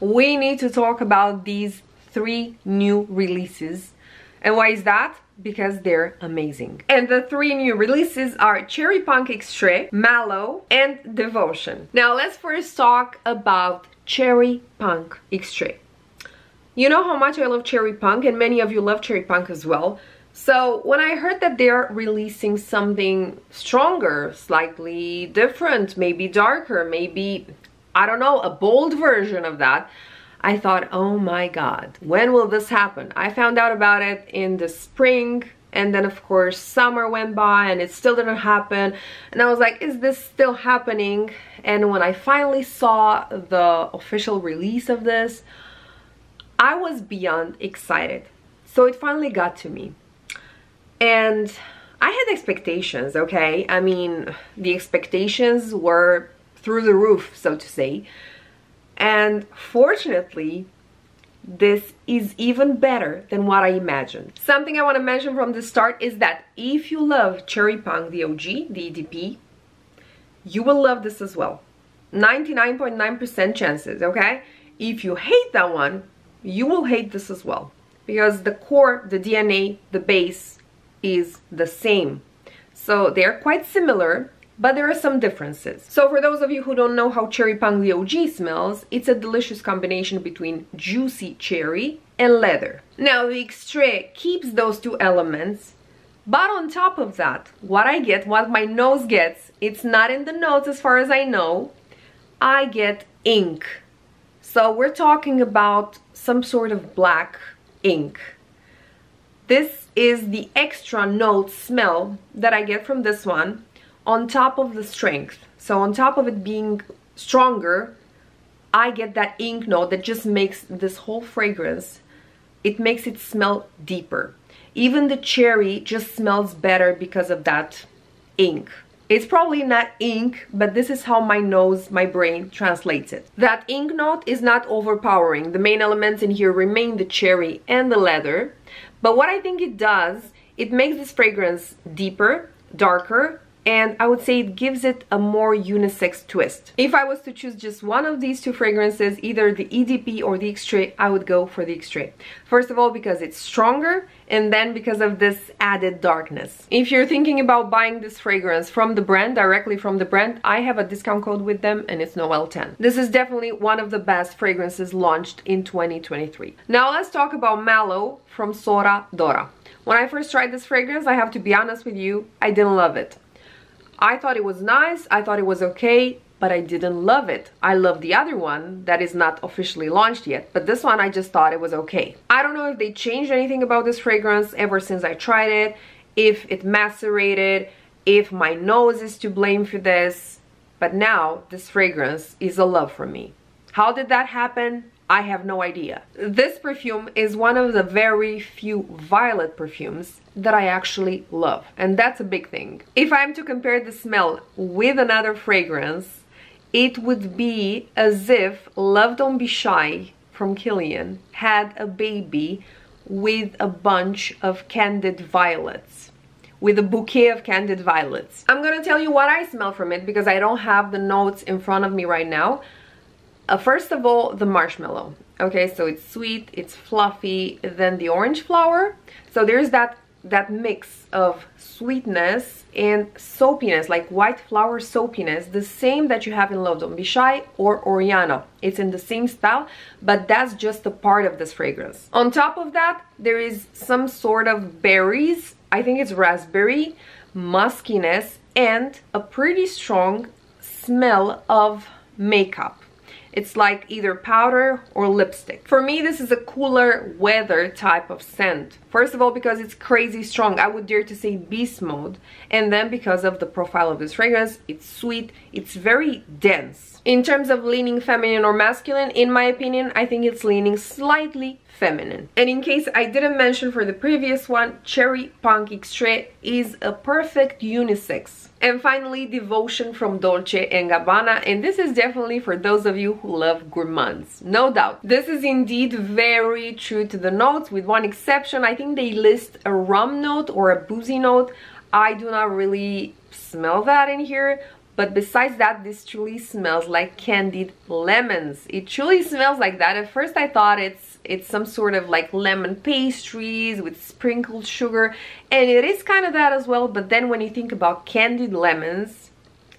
we need to talk about these 3 new releases. And why is that? Because they're amazing. And the 3 new releases are Cherry Punk Extrait, Mallow, and Devotion. Now let's first talk about Cherry Punk Extrait. You know how much I love Cherry Punk, and many of you love Cherry Punk as well. So when I heard that they're releasing something stronger, slightly different, maybe darker, maybe, I don't know, a bold version of that, I thought, oh my god, when will this happen? I found out about it in the spring, and then of course summer went by and it still didn't happen. And I was like, is this still happening? And when I finally saw the official release of this, I was beyond excited. So it finally got to me. And I had expectations, okay? I mean, the expectations were through the roof, so to say. And fortunately, this is even better than what I imagined. Something I want to mention from the start is that if you love Cherry Punk, the OG, the EDP, you will love this as well. 99.9% chances, okay? If you hate that one, you will hate this as well. Because the core, the DNA, the base is the same. So they're quite similar, but there are some differences. So for those of you who don't know how Cherry Punk the OG smells, it's a delicious combination between juicy cherry and leather. Now the Extrait keeps those 2 elements, but on top of that, what I get, what my nose gets, it's not in the notes as far as I know, I get ink. So we're talking about some sort of black ink. This is the extra note smell that I get from this one, on top of the strength. So on top of it being stronger, I get that ink note that just makes this whole fragrance, it makes it smell deeper. Even the cherry just smells better because of that ink. It's probably not ink, but this is how my nose, my brain translates it. That ink note is not overpowering. The main elements in here remain the cherry and the leather. But what I think it does, it makes this fragrance deeper, darker, and I would say it gives it a more unisex twist. If I was to choose just one of these 2 fragrances, either the EDP or the Extrait, I would go for the Extrait. First of all, because it's stronger, and then because of this added darkness. If you're thinking about buying this fragrance from the brand, directly from the brand, I have a discount code with them and it's Noel10. This is definitely one of the best fragrances launched in 2023. Now let's talk about Mallow from Sora Dora. When I first tried this fragrance, I have to be honest with you, I didn't love it. I thought it was nice, I thought it was okay, but I didn't love it. I love the other one that is not officially launched yet, but this one I just thought it was okay. I don't know if they changed anything about this fragrance ever since I tried it, if it macerated, if my nose is to blame for this, but now this fragrance is a love for me. How did that happen? I have no idea. This perfume is one of the very few violet perfumes that I actually love, and that's a big thing. If I'm to compare the smell with another fragrance, it would be as if Love Don't Be Shy from Kilian had a baby with a bunch of candied violets, with a bouquet of candied violets. I'm gonna tell you what I smell from it because I don't have the notes in front of me right now. First of all, the marshmallow. Okay, so it's sweet, it's fluffy, then the orange flower. So there's that mix of sweetness and soapiness, like white flower soapiness, the same that you have in Love Don't Be Shy or Oriana. It's in the same style, but that's just a part of this fragrance. On top of that, there is some sort of berries, I think it's raspberry, muskiness, and a pretty strong smell of makeup. It's like either powder or lipstick. For me, this is a cooler weather type of scent. First of all, because it's crazy strong. I would dare to say beast mode. And then because of the profile of this fragrance, it's sweet, it's very dense. In terms of leaning feminine or masculine, in my opinion, I think it's leaning slightly feminine. And in case I didn't mention for the previous one, Cherry Punk Extrait is a perfect unisex. And finally, Devotion from Dolce & Gabbana, and this is definitely for those of you who love gourmands, no doubt. This is indeed very true to the notes, with one exception. I think they list a rum note or a boozy note. I do not really smell that in here, But besides that, this truly smells like candied lemons. It truly smells like that. At first I thought it's some sort of like lemon pastries with sprinkled sugar, and it is kind of that as well, but then when you think about candied lemons,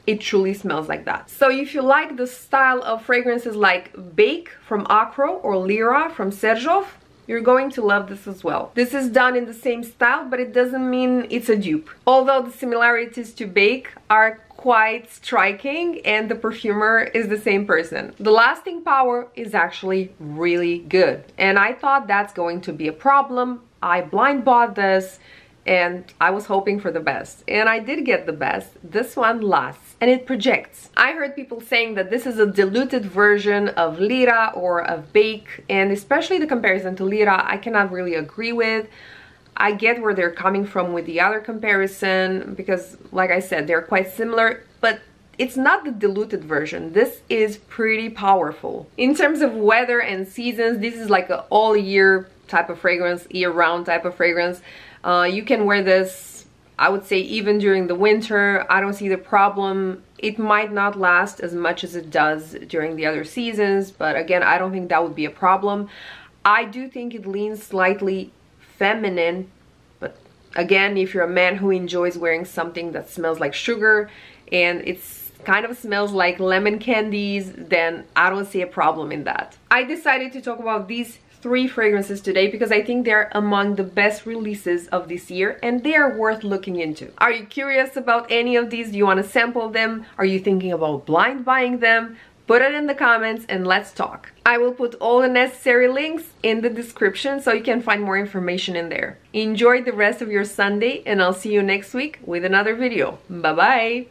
it truly smells like that. So if you like the style of fragrances like Bake from Acro or Lyra from Serjov, you're going to love this as well. This is done in the same style, but it doesn't mean it's a dupe. Although the similarities to Bake are quite striking and the perfumer is the same person. The lasting power is actually really good, and I thought that's going to be a problem. I blind bought this and I was hoping for the best, and I did get the best. This one lasts and it projects. I heard people saying that this is a diluted version of Lyra or of Bake, and especially the comparison to Lyra I cannot really agree with. I get where they're coming from with the other comparison because, like I said, they're quite similar, but it's not the diluted version. This is pretty powerful. In terms of weather and seasons, this is like an all year type of fragrance, year-round type of fragrance. You can wear this, I would say, even during the winter. I don't see the problem. It might not last as much as it does during the other seasons, but again, I don't think that would be a problem. I do think it leans slightly feminine, but again, if you're a man who enjoys wearing something that smells like sugar and it's kind of smells like lemon candies, then I don't see a problem in that. I decided to talk about these 3 fragrances today because I think they're among the best releases of this year and they are worth looking into. Are you curious about any of these? Do you want to sample them? Are you thinking about blind buying them? Put it in the comments and let's talk. I will put all the necessary links in the description so you can find more information in there. Enjoy the rest of your Sunday and I'll see you next week with another video. Bye bye!